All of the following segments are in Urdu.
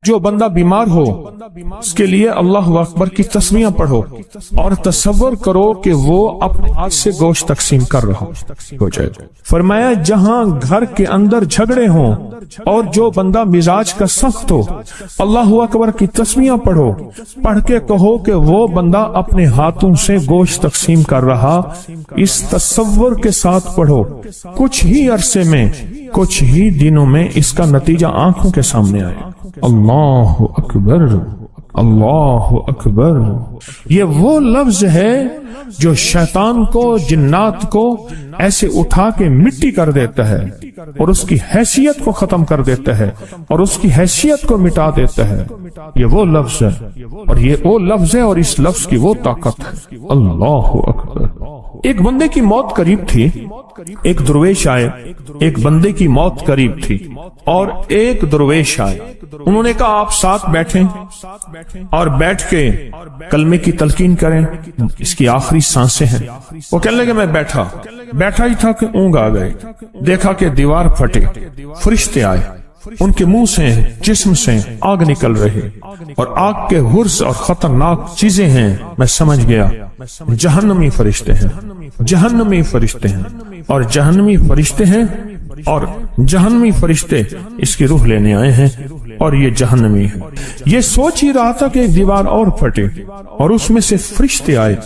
جو بندہ بیمار ہو اس کے لیے اللہ اکبر کی تسمیہ پڑھو اور تصور کرو کہ وہ اپنے ہاتھ سے گوشت تقسیم کر رہا ہو جائے. فرمایا جہاں گھر کے اندر جھگڑے ہوں اور جو بندہ مزاج کا سخت ہو اللہ اکبر کی تسمیہ پڑھو، پڑھ کے کہو کہ وہ بندہ اپنے ہاتھوں سے گوشت تقسیم کر رہا. اس تصور کے ساتھ پڑھو، کچھ ہی عرصے میں، کچھ ہی دنوں میں اس کا نتیجہ آنکھوں کے سامنے آئے. اللہ اکبر، اللہ اکبر. یہ وہ لفظ ہے جو شیطان کو، جنات کو ایسے اٹھا کے مٹی کر دیتا ہے اور اس کی حیثیت کو ختم کر دیتا ہے اور اس کی حیثیت کو مٹا دیتا ہے. یہ وہ لفظ ہے اور یہ وہ لفظ ہے اور اس لفظ کی وہ طاقت ہے. اللہ اکبر. ایک بندے کی موت قریب تھی، ایک درویش آئے. ایک بندے کی موت قریب تھی اور ایک درویش آئے. انہوں نے کہا آپ ساتھ بیٹھیں اور بیٹھ کے کلمے کی تلقین کریں، اس کی آخری سانسیں ہیں. وہ کہنے لگے میں بیٹھا ہی تھا کہ اونگ آ گئے. دیکھا کہ دیوار پھٹے، فرشتے آئے، ان کے منہ سے، جسم سے آگ نکل رہے اور آگ کے غرض اور خطرناک چیزیں ہیں. میں سمجھ گیا جہنمی فرشتے ہیں، جہنمی فرشتے ہیں اور جہنمی فرشتے ہیں اور جہنمی فرشتے اس کی روح لینے آئے ہیں اور یہ جہنمی ہے. یہ سوچ ہی رہا تھا کہ ایک دیوار اور پھٹے اور اس میں سے فرشتے آئے،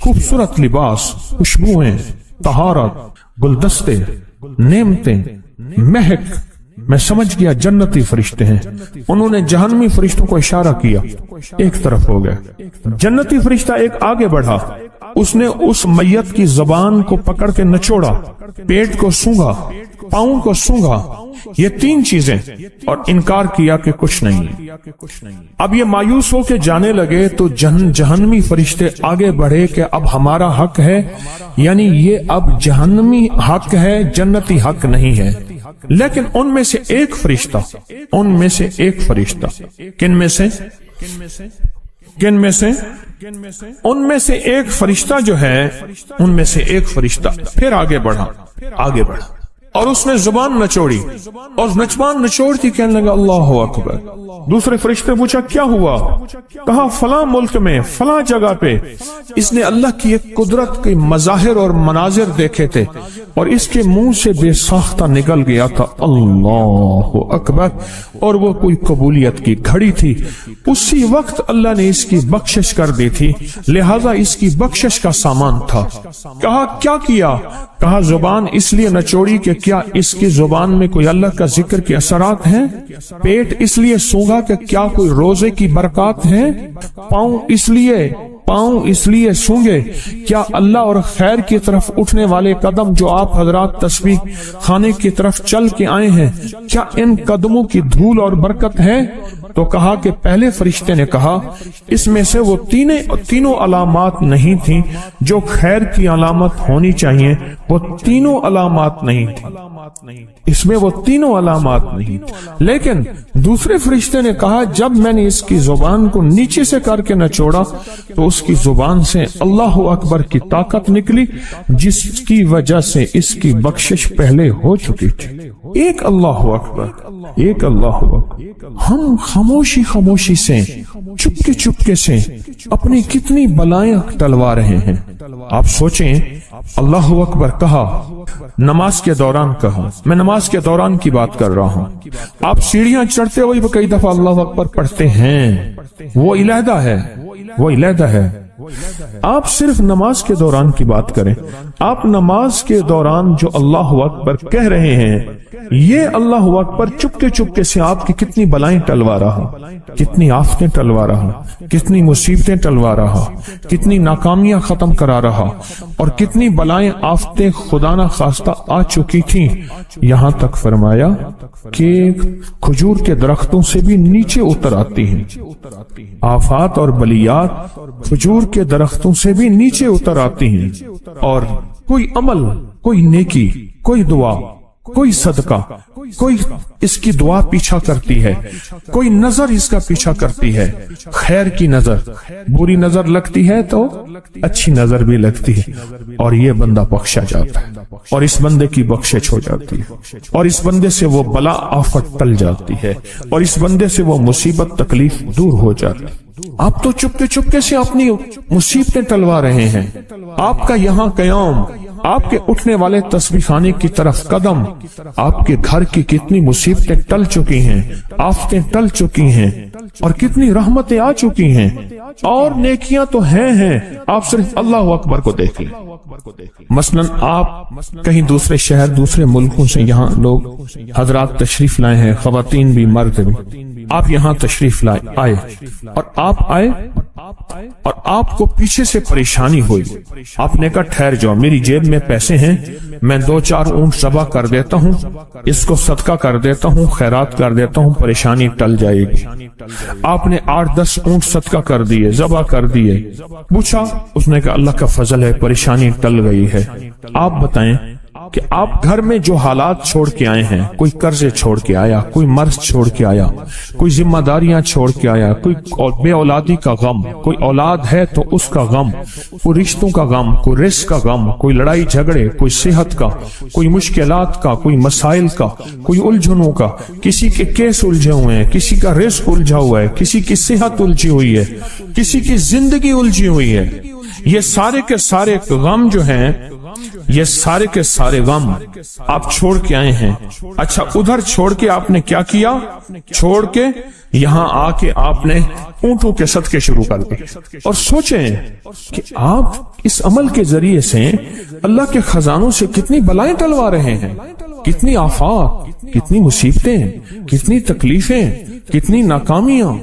خوبصورت لباس، خوشبوئیں، طہارت، گلدستے، نعمتیں، مہک. میں سمجھ گیا جنتی فرشتے ہیں. انہوں نے جہنمی فرشتوں کو اشارہ کیا، ایک طرف ہو گئے. جنتی فرشتہ ایک آگے بڑھا، اس نے اس میت کی زبان کو پکڑ کے نچوڑا، پیٹ کو سونگا، پاؤں کو سونگا، یہ تین چیزیں، اور انکار کیا کہ کچھ نہیں. اب یہ مایوس ہو کے جانے لگے تو جہنمی فرشتے آگے بڑھے کہ اب ہمارا حق ہے، یعنی یہ اب جہنمی حق ہے، جنتی حق نہیں ہے. لیکن ان میں سے ایک فرشتہ، ان میں سے ایک فرشتہ، کن میں سے ان میں سے ایک فرشتہ جو ہے، ان میں سے ایک فرشتہ پھر آگے بڑھا اور اس نے زبان نچوڑی اور زبان نچوڑتی کہنے لگا اللہ اکبر. دوسرے فرشتے پوچھا کیا ہوا؟ کہا فلاں ملک میں فلاں جگہ پہ اس نے اللہ کی ایک قدرت کے مظاہر اور مناظر دیکھے تھے اور اس کے منہ سے بے ساختہ نکل گیا تھا اللہ اکبر، اور وہ کوئی قبولیت کی گھڑی تھی. اسی وقت اللہ نے اس کی بخشش کر دی تھی، لہذا اس کی بخشش کا سامان تھا. کہا کیا کیا؟ کہا زبان اس لیے نچوڑی کہ کیا اس کی زبان میں کوئی اللہ کا ذکر کے اثرات ہیں؟ پیٹ اس لیے سونگا کہ کیا کوئی روزے کی برکات ہیں؟ پاؤں اس لیے سونگے کیا اللہ اور خیر کی طرف اٹھنے والے قدم جو آپ حضرات تسبیح خانے کی طرف چل کے آئے ہیں، کیا ان قدموں کی دھول اور برکت ہے؟ تو کہا کہ پہلے فرشتے نے کہا اس میں سے وہ تینوں علامات نہیں تھیں جو خیر کی علامت ہونی چاہیے، وہ تینوں علامات نہیں تھی، اس میں وہ تینوں علامات نہیں. لیکن دوسرے فرشتے نے کہا جب میں نے اس کی زبان کو نیچے سے کر کے نچوڑا تو اس کی زبان سے اللہ اکبر کی طاقت نکلی جس کی وجہ سے اس کی بخشش پہلے ہو چکی تھی. ایک اللہ اکبر، ایک اللہ اکبر. ہم خاموشی سے، چپکے سے اپنی کتنی بلائیں ٹلوا رہے ہیں. آپ سوچیں اللہ اکبر کہا، نماز کے دوران کہا، میں نماز کے دوران کی بات کر رہا ہوں. آپ سیڑھیاں چڑھتے ہوئے کئی دفعہ اللہ اکبر پڑھتے ہیں، وہ علیحدہ ہے. آپ صرف نماز کے دوران کی بات کریں. آپ نماز کے دوران جو اللہ اکبر کہہ رہے ہیں، یہ اللہ اکبر چپکے سے آپ کی کتنی بلائیں ٹلوا رہا، کتنی آفتیں ٹلوا رہا، کتنی مصیبتیں ٹلوا رہا، کتنی ناکامیاں ختم کرا رہا، اور کتنی بلائیں آفتیں خدا نہ خواستہ آ چکی تھیں. یہاں تک فرمایا کہ کھجور کے درختوں سے بھی نیچے اتر آتی ہیں. آفات اور بلیات کھجور کے درختوں سے بھی نیچے اتر آتی ہیں. اور کوئی عمل، کوئی نیکی، کوئی دعا، کوئی صدقہ، کوئی اس کی دعا پیچھا کرتی ہے، کوئی نظر اس کا پیچھا کرتی ہے، خیر کی نظر، بری نظر لگتی ہے تو اچھی نظر بھی لگتی ہے، اور یہ بندہ بخشا جاتا ہے، اور اس بندے کی بخشش ہو جاتی ہے، اور اس بندے سے وہ بلا آفت ٹل جاتی ہے، اور اس بندے سے وہ مصیبت تکلیف دور ہو جاتی ہے۔ آپ تو چپکے چپکے سے اپنی مصیبتیں ٹلوا رہے ہیں، آپ کا یہاں قیام، آپ کے اٹھنے والے تسبیح خانے کی طرف قدم، آپ کے گھر کی کتنی مصیبتیں ٹل چکی ہیں، آفتیں ٹل چکی ہیں، اور کتنی رحمتیں آ چکی ہیں، اور نیکیاں تو ہیں، آپ صرف اللہ اکبر کو دیکھ لیں۔ مثلا آپ کہیں دوسرے شہر، دوسرے ملکوں سے یہاں لوگ حضرات تشریف لائے ہیں، خواتین بھی مرد بھی، آپ یہاں تشریف آئے، اور آپ آئے اور آپ کو پیچھے سے پریشانی ہوئی، آپ نے کہا ٹھہر جاؤ، میری جیب میں پیسے ہیں، میں 2-4 اونٹ ذبح کر دیتا ہوں، اس کو صدقہ کر دیتا ہوں، خیرات کر دیتا ہوں، پریشانی ٹل جائے گی۔ آپ نے 8-10 اونٹ صدقہ کر دیے، ذبح کر دیے، پوچھا، اس نے کہا اللہ کا فضل ہے، پریشانی ٹل گئی ہے۔ آپ بتائیں کہ آپ گھر میں جو حالات چھوڑ کے آئے ہیں، کوئی قرضے چھوڑ کے آیا، کوئی مرض چھوڑ کے آیا، کوئی ذمہ داریاں چھوڑ کے آیا، کوئی بے اولادی کا غم، کوئی اولاد ہے تو اس کا غم، کوئی رشتوں کا غم، کوئی رزق کا غم، کوئی لڑائی جھگڑے، کوئی صحت کا، کوئی مشکلات کا، کوئی مسائل کا، کوئی الجھنوں کا، کسی کے کیس الجھے ہوئے ہیں، کسی کا رزق الجھا ہوا ہے، کسی کی صحت الجھی ہوئی ہے، کسی کی زندگی الجھی ہوئی ہے۔ یہ سارے کے سارے غم جو ہیں، یہ سارے کے سارے غم آپ چھوڑ کے آئے ہیں۔ اچھا، ادھر چھوڑ کے آپ نے کیا کیا؟ چھوڑ کے یہاں آ کے آپ نے اونٹوں کے صدقے شروع کر دیے، اور سوچیں کہ آپ اس عمل کے ذریعے سے اللہ کے خزانوں سے کتنی بلائیں ٹلوا رہے ہیں، کتنی آفات، کتنی مصیبتیں، کتنی تکلیفیں، کتنی ناکامیاں،